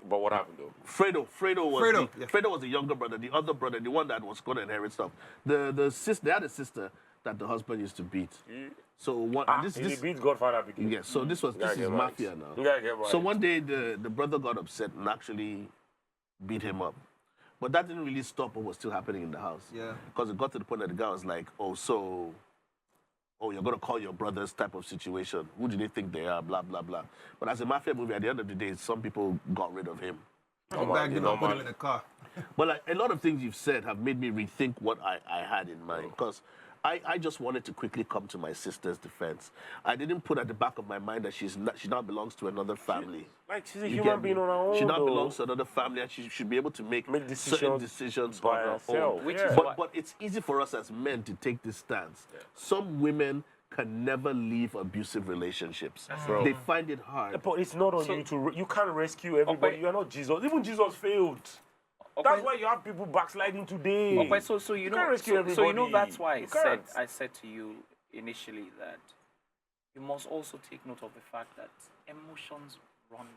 But what happened though? Fredo Yeah. Fredo was the younger brother, the other brother, the one that was going to inherit stuff. The sister, they had a sister that the husband used to beat. So He beat Godfather again. yes. So this is mafia now. You gotta get right. So one day the brother got upset and actually beat him up, but that didn't really stop what was still happening in the house. Yeah. Because it got to the point that the guy was like, you're gonna call your brothers type of situation. Who do they think they are? Blah blah blah. But as a mafia movie, at the end of the day, some people got rid of him. Go back, put him in a car. But like, a lot of things you've said have made me rethink what I had in mind. Because I just wanted to quickly come to my sister's defense. I didn't put at the back of my mind that she now belongs to another family. She's a You human get me? being on her own. She now though. belongs to another family, and she should be able to make certain decisions by on her herself. own. Which is But it's easy for us as men to take this stance. Yeah. Some women can never leave abusive relationships. Bro. They find it hard. But it's not on you you can't rescue everybody. Okay. You are not Jesus. Even Jesus failed. Okay. That's why you have people backsliding today. Okay, so you know, can't rescue so you know everybody. that's why You can't. I said to you initially that you must also take note of the fact that emotions run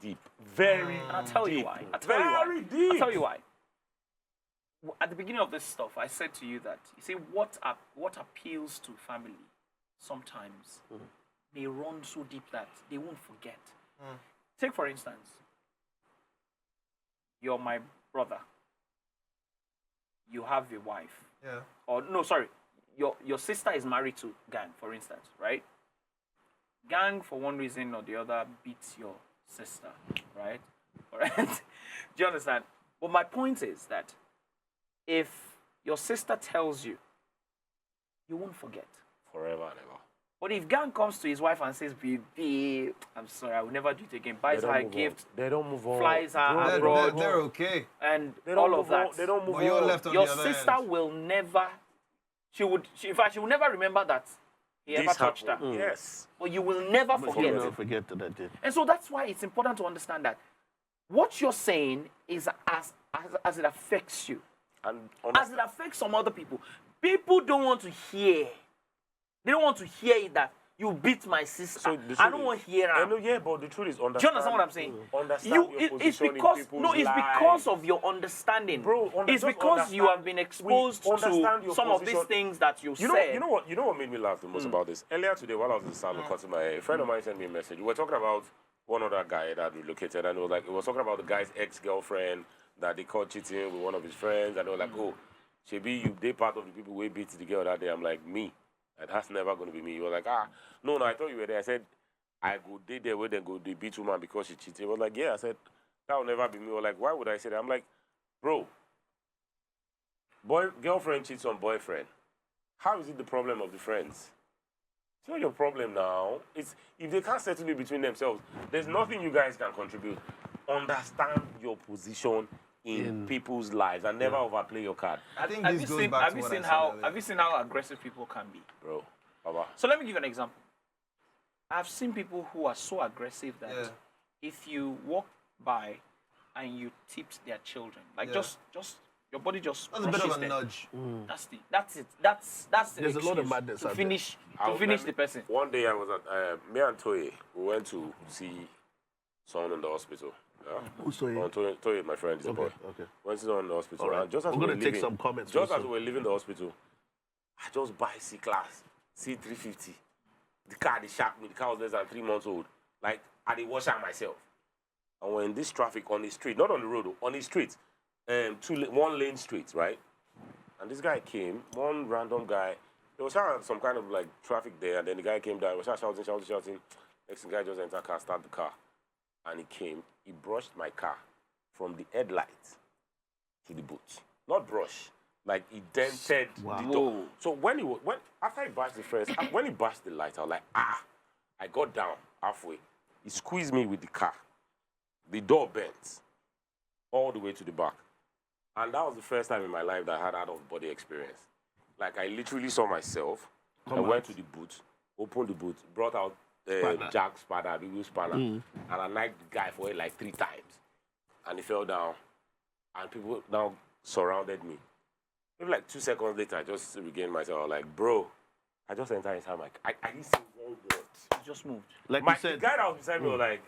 Deep. Very And I'll tell you deep. why. Very deep. I'll tell you why. At the beginning of this stuff, I said to you that, you see, what appeals to family sometimes may run so deep that they won't forget. Take, for instance, you're my brother. You have a wife. Yeah. Or, no, sorry. Your sister is married to Gang, for instance, right? Gang, for one reason or the other, beats your sister, right? All right? Do you understand? But my point is that if your sister tells you, you won't forget. Forever and ever. But if Gang comes to his wife and says, baby, I'm sorry, I will never do it again, buys her a gift, They don't move on. flies her abroad, They're okay. and They don't all of move on. that, They don't move But you're on. left on your the other sister end. will never, in fact, she will never remember that he ever This touched her. happened. Yes. But you will never But forget. you never forget that I did. And so that's why it's important to understand that what you're saying is as it affects you, And as it affects some other people. People don't want to hear. They don't want to hear it that you beat my sister. So the I truth don't is- want to hear I her. know, yeah, but the truth is understand. Do you understand what I'm saying? Understand your It's position because in people's no, it's lives. because of your understanding. Bro, it's just because you understand- have been exposed we understand to your some of these position. things that you You know, said. you know what made me laugh the most about this? Earlier today, while I was in the salon cutting my hair, a friend of mine sent me a message. We were talking about one other guy that relocated, and it was talking about the guy's ex-girlfriend that they caught cheating with one of his friends, and they were like, "Oh, Shebi, they part of the people who beat the girl that day." I'm like, "Me, and that's never going to be me." He was like, no, I thought you were there." I said, "I go date there where they go they beat woman because she cheated." He was like, "Yeah." I said, "That will never be me." He was like, "Why would I say that?" I'm like, "Bro, girlfriend cheats on boyfriend. How is it the problem of the friends? It's not your problem now. It's if they can't settle it between themselves, there's nothing you guys can contribute. Understand your position in people's lives and never overplay your card." I think Have this you goes seen, back have to you what seen I how said earlier. have you seen how aggressive people can be? Bro, Baba. So let me give you an example. I've seen people who are so aggressive that Yeah. if you walk by and you tipped their children, like Yeah. just Your body just That's a bit of crushes a them. nudge. That's it. That's the There's a lot of excuse madness to out finish I to finish the remember person. One day I was at me and Toye. We went to see someone in the hospital. Yeah? Who's Toye? Toye, my friend, is a boy. Okay. Went to someone in the hospital. All right. And just as We're we gonna were take leaving, some comments Just also. as we were leaving the hospital, I just buy C-Class, C350. The car, they shocked me. The car was less than 3 months old. Like, I did wash out myself. And we're in this traffic on the street, not on the road, on the street. One lane street, right? And this guy came, one random guy. There was some kind of like traffic there, and then the guy came down. He was shouting. Next thing, the guy just entered the car, started the car, and he came. He brushed my car from the headlight to the boot. Not brush, like he dented the door. So when after he bashed the first, when he bashed the light, I was like, I got down halfway. He squeezed me with the car. The door bent all the way to the back. And that was the first time in my life that I had out-of-body experience. Like, I literally saw myself. I went to the boot, opened the boot, brought out Jack spanner, the wheel spanner, and I knifed the guy for it like 3 times. And he fell down, and people now surrounded me. Maybe like 2 seconds later, I just regained myself. I was like, bro, I just entered inside my car. I didn't say one word. You just moved. Like You you said, the guy that was beside me was like,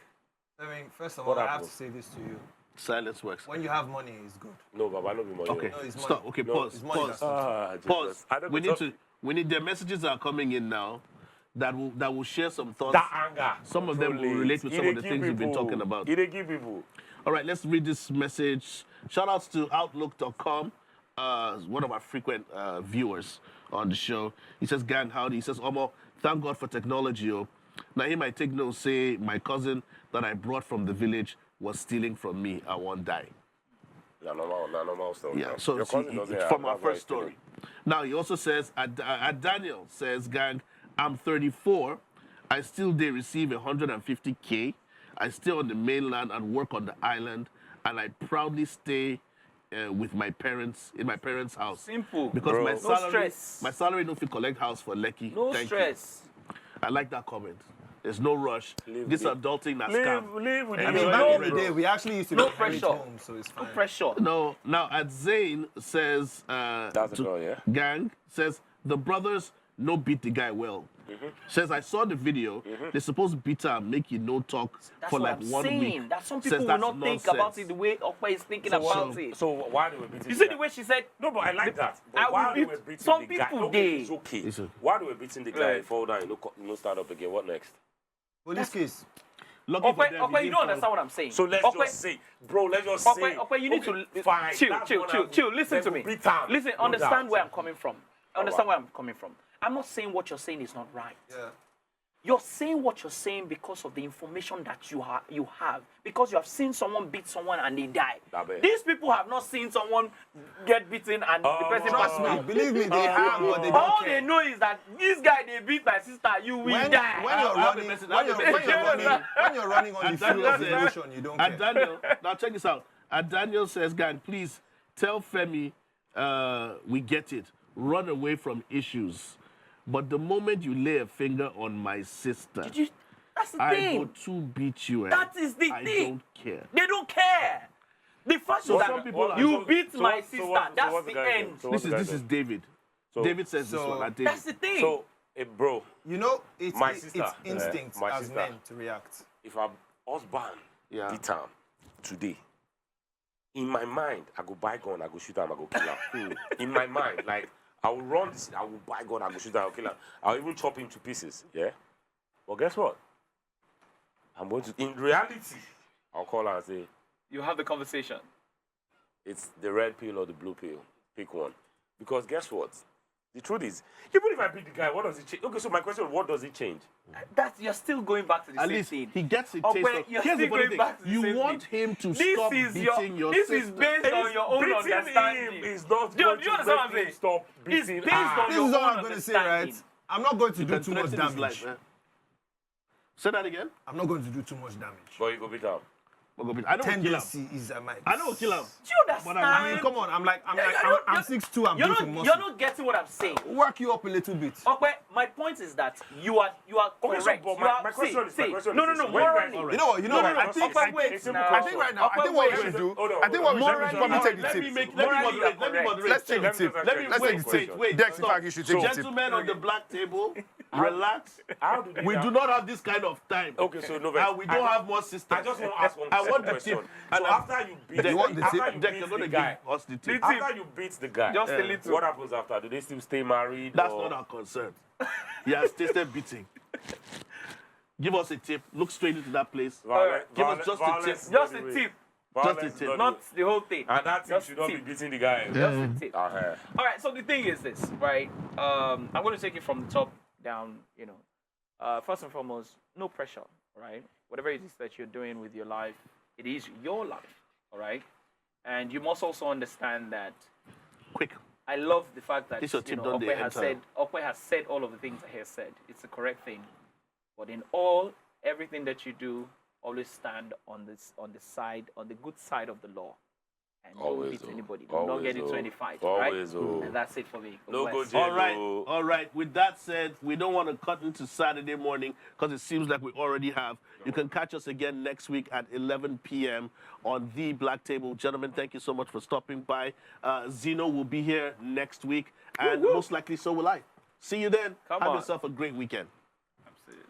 I mean, first of What all, I have happened? to say this to you. silence works. When you have money, it's good. no, Baba, no be money. Okay, No, it's stop. money. Okay, No, pause. it's money Pause. that's- Pause. I don't We know. need the messages are coming in now that will share some thoughts. That anger. Some of them will relate with some of the things we've been talking about. It give people. All right, let's read this message. Shout outs to Outlook.com, one of our frequent viewers on the show. He says, gang, howdy. He says, Omo, thank God for technology. Oh. Now, he might take note, say, my cousin that I brought from the village was stealing from me. I won't die. Normal story. Yeah, man. so Your cousin see, doesn't it's have- from our that's why first he's stealing. story. Now, he also says, Daniel says, gang, I'm 34. I still they receive 150K. I stay on the mainland and work on the island, and I proudly stay with my parents in my parents' house. Simple. Because Bro. my No salary, stress. my salary no fit collect house for Lekki. No Thank stress. You. I like that comment. There's no rush. This adulting na scam. Live with I I mean, mean, no- back in the no- day, we actually used to no inherit pressure. homes, so it's No fine. pressure. No, now at Zane says That's the girl, yeah? gang says the brothers no beat the guy well. Says I saw the video. They're supposed to beat her and make you no talk That's for what like I'm 1 saying. week. That some Says people will that's not think nonsense. about it the way Okpa is thinking about it. So why they were beating You the see guy? the way she said, No, but I like that. I But why will they beat were beating some the guy? people, Okay, they- it's okay. It's okay. Why they were beating the guy, Right. fall down, no start up again. What next? Police case. Lucky for them, Okpa, he you didn't don't understand fall. what I'm saying. So let's Okpa, just say, bro, let's just Okpa, say. Okpa, you need to fine. chill. That's one Listen Then to we me. beat am. Listen, No understand doubt. where I'm coming from. Understand where I'm coming from. I'm not saying what you're saying is not right. Yeah. You're saying what you're saying because of the information that you have. Because you have seen someone beat someone and they die. That bad. These people have not seen someone get beaten and the person Trust pass me, away. believe me, they have, but they don't All care. they know is that this guy they beat my sister, you will die. When you're I have a running, message, when you're running on the And field Daniel of says- emotion, you don't And care. Daniel, now check this out. And Daniel says, gang, please tell Femi we get it. Run away from issues. But the moment you lay a finger on my sister, That's the I thing. go to beat you. That is the I thing. don't care. They don't care. The fact So that some people are- you beat so my what- so sister, what- so that's what's the the guy end. doing? So This what's the is guy David. So- David says this so one. David. That's the thing. So, bro, You know, it's My sister, instinct my as sister. men to react. if our husband Yeah. beat am today, in my mind, I go buy gun, I go shoot him, I go kill him. In my mind, like, I will run this, I will buy gun, I go shoot him, I will kill him. I'll even chop him to pieces, yeah? But guess what? I'm going to, in reality, I'll call her and say, You have the conversation. it's the red pill or the blue pill. Pick one. Because guess what? The truth is, even if I beat the guy, what does it change? Okay, so my question, what does it change? You're still going back to the At same least thing. he gets a Oh, taste but of. you're Here's the still funny going thing. back to the You same want thing. him to This stop is beating your this sister. is based on your own Beating understanding. him is not Do you going to understand what I'm make him saying? stop It's beating based her. on This your is all own I'm going to say, right? understanding. I'm not going to You do can too much threaten his damage. life, Say that again. I'm not going to do too much damage. But you go beat her. I know 10 kill days him. is I know kill him. Do you But understand? I mean, come on. I'm 6'2". I'm built in muscle. You're not getting what I'm saying. Work you up a little bit. Okay, my point is that you are Okay, so, correct. but You are, my question is this. No, When you morally. guys- You know what? I think Okay, wait. a simple now. I think right now, I think what we should do. I think what we should do. Probably take the Let me tip. make. Let me Morally, moderate. you Let me are moderate. Let's take the Let me tip. just Let me Let's wait. take the tip. Wait. Dex, in stop. fact, you should take the tip. Gentlemen on the black table, relax. How do they We now- do not have this kind of time. Okay, so no, And we don't have more systems. I just want to ask one I want the question. tip. So And after you beat, You want the after tip? you Deck, beat you're the going to guy, give us the tip. after you beat the guy, Just a little. what happens after? Do they still stay married? That's or? not our concern. He has tasted beating. Give us a tip. Look straight into that place. Give us just a tip. Just a tip. Just a tip. Not the whole thing. And that tip Just should not be tip. beating the guy. Just a tip. Uh-huh. All right, so the thing is this, right? I'm going to take it from the top down, First and foremost, no pressure, right? Whatever it is that you're doing with your life, it is your life, all right? And you must also understand that Quick. I love the fact that This your tip, don't Okwe they has enter? said all of the things that he has said. It's the correct thing. But in everything that you do, always stand on the good side of the law. And don't beat anybody. Do not get into any fight, right? And that's it for me. No go Bless. jail. All right. With that said, we don't want to cut into Saturday morning because it seems like we already have. You can catch us again next week at 11 p.m. on The Black Table. Gentlemen, thank you so much for stopping by. Zeno will be here next week, and most likely so will I. See you then. Come Have on. yourself a great weekend. Absolutely.